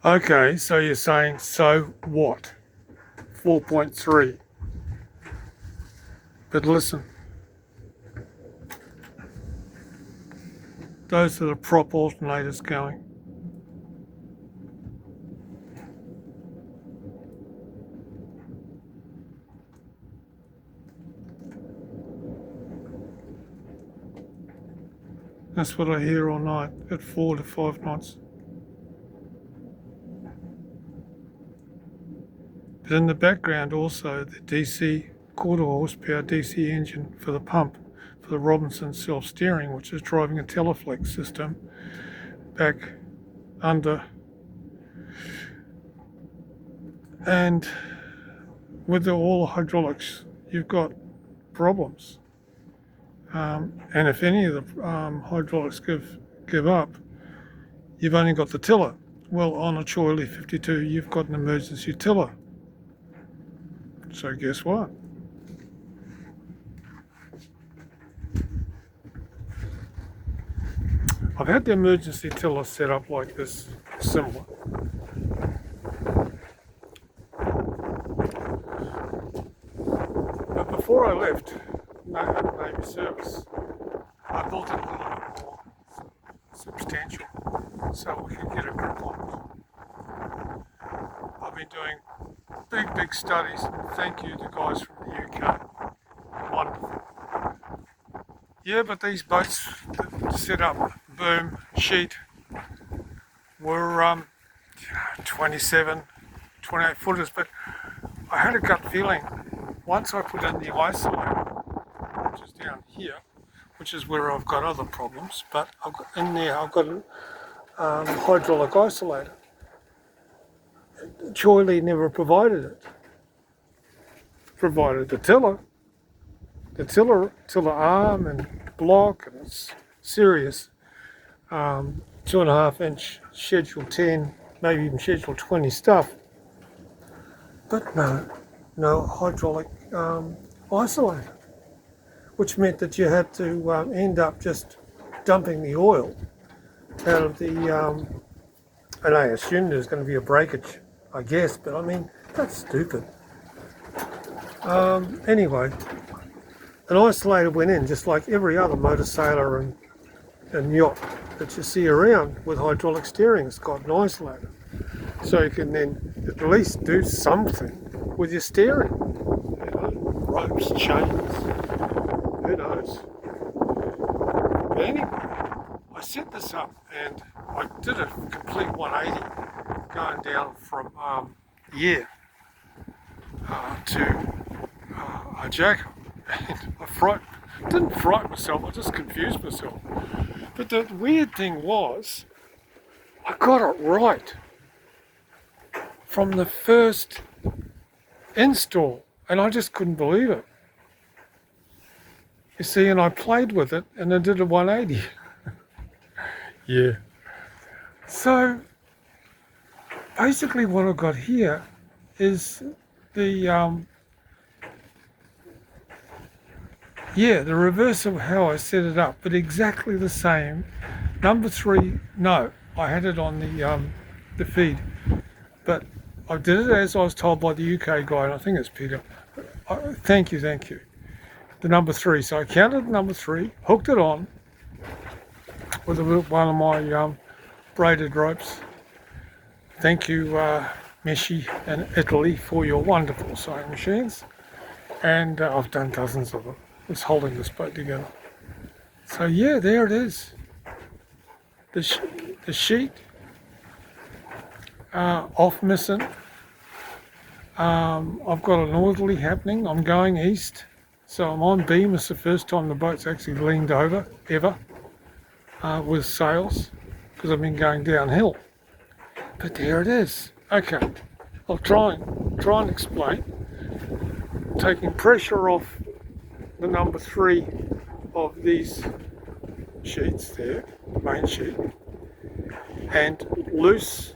Okay, so you're saying, so what? 4.3. But listen, those are the prop alternators going. That's what I hear all night at 4 to 5 knots. But in the background also the DC quarter horsepower DC engine for the pump for the Robinson self-steering, which is driving a Teleflex system back under. And with all the hydraulics, you've got problems. And if any of the hydraulics give up, you've only got the tiller. Well, on a Cheoy Lee 52, you've got an emergency tiller. So guess what? I've had the emergency tiller set up like this, similar. But before I left Navy service, I built it a little bit more substantial so we can get a grip on it. I've been doing big studies, and thank you to guys from the UK. Wonderful. Yeah, but these boats set up, boom, sheet, were 27, 28 footers, but I had a gut feeling once I put in the isolator, which is down here, which is where I've got other problems, but in there I've got a hydraulic isolator. Cheoy Lee never provided it. Provided the tiller arm and block, and it's serious. 2.5 inch schedule 10, maybe even schedule 20 stuff. But no hydraulic isolator, which meant that you had to end up just dumping the oil out of the, and I assumed there's going to be a breakage, I guess, but I mean, that's stupid. Anyway, an isolator went in just like every other motor sailor and yacht that you see around with hydraulic steering. It's got an isolator. So you can then at least do something with your steering. You know, ropes, chains, who knows. But anyway, I set this up and I did a complete 180 going down from Hyere to Ajaccio. And I didn't frighten myself, I just confused myself. But the weird thing was, I got it right from the first install, and I just couldn't believe it. You see, and I played with it, and I did a 180. Yeah. So, basically what I've got here is the the reverse of how I set it up, but exactly the same. Number 3, no, I had it on the feed, but I did it as I was told by the UK guy, and I think it's Peter. Thank you. The number 3. So I counted number 3, hooked it on with one of my braided ropes. Thank you, Messi and Italy, for your wonderful sewing machines, and I've done dozens of them. It's holding this boat together. So yeah, there it is. The sheet off missing. I've got a northerly happening. I'm going east, so I'm on beam. It's the first time the boat's actually leaned over ever with sails, because I've been going downhill. But there it is. Okay, I'll try and explain. Taking pressure off the number 3 of these sheets there, main sheet, and loose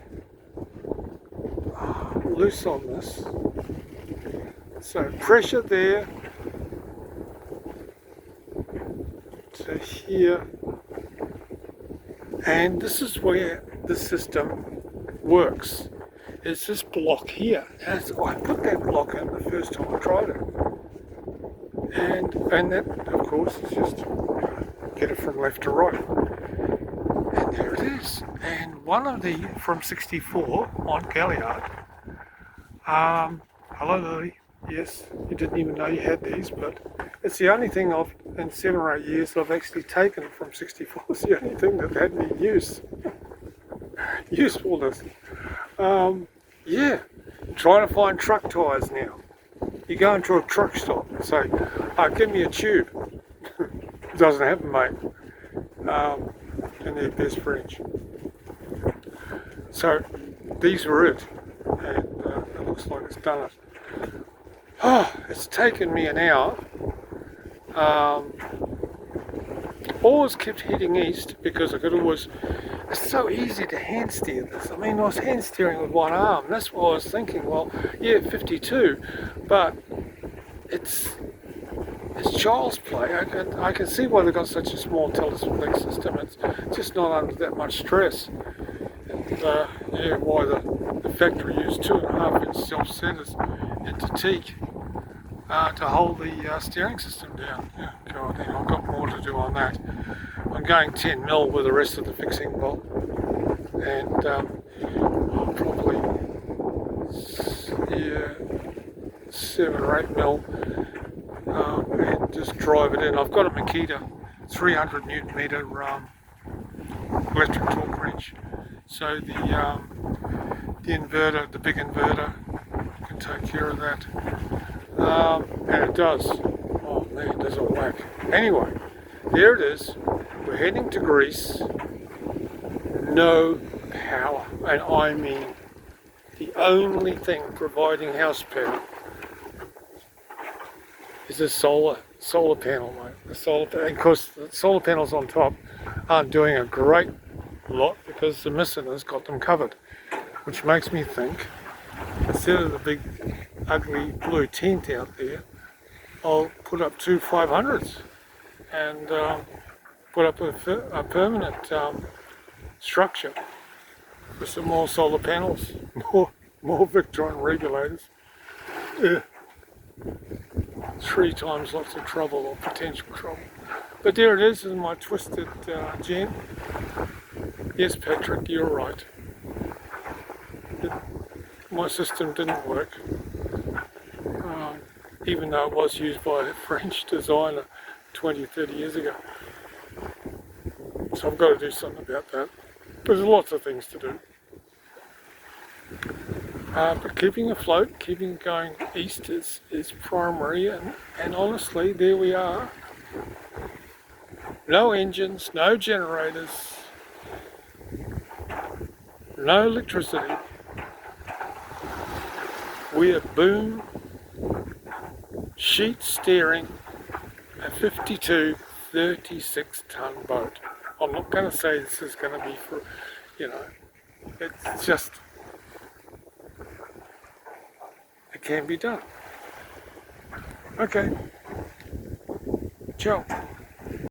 on this. So pressure there to here, and this is where the system works is this block here. And I put that block in the first time I tried it. And that, of course, is just get it from left to right. And there it is. And one of the, from 64 on Galliard, hello Lily, yes, you didn't even know you had these, but it's the only thing I've, in 7 or 8 years, I've actually taken from 64. It's the only thing that had any use, usefulness. Yeah, trying to find truck tyres now. You go into a truck stop and say, oh, give me a tube. It doesn't happen, mate. In their best French. So, these were it. And it looks like it's done it. Oh, it's taken me an hour. Always kept heading east because I could always, it's so easy to hand steer this. I mean, I was hand steering with one arm. That's what I was thinking. Well, yeah, 52, but it's child's play. I can see why they've got such a small telescopic system. It's just not under that much stress. And yeah, why the factory used 2.5-inch self-setters into teak to hold the steering system down. Yeah, God, I've got more to do on that. I'm going 10 mil with the rest of the fixing bolt, and I'll probably 7 or 8 mil, and just drive it in. I've got a Makita 300 Newton meter electric torque wrench, so the inverter, the big inverter, can take care of that. And it does. Oh man, does it whack. Anyway, there it is. We're heading to Greece. No power. And I mean, the only thing providing house power is a solar panel, mate. The solar panel. Of course, the solar panels on top aren't doing a great lot because the Missing has got them covered. Which makes me think, instead of the big ugly blue tent out there, I'll put up 2 500s and put up a permanent structure with some more solar panels, more Victron regulators. 3 times lots of trouble or potential trouble. But there it is in my twisted gen. Yes, Patrick, you're right. My system didn't work, even though it was used by a French designer 20-30 years ago. So I've got to do something about that. There's lots of things to do. But keeping afloat, keeping going east is primary, and honestly, there we are. No engines, no generators, no electricity. We're boom, sheet steering, a 52, 36 ton boat. I'm not going to say this is going to be for, it's just, it can be done. Okay, ciao.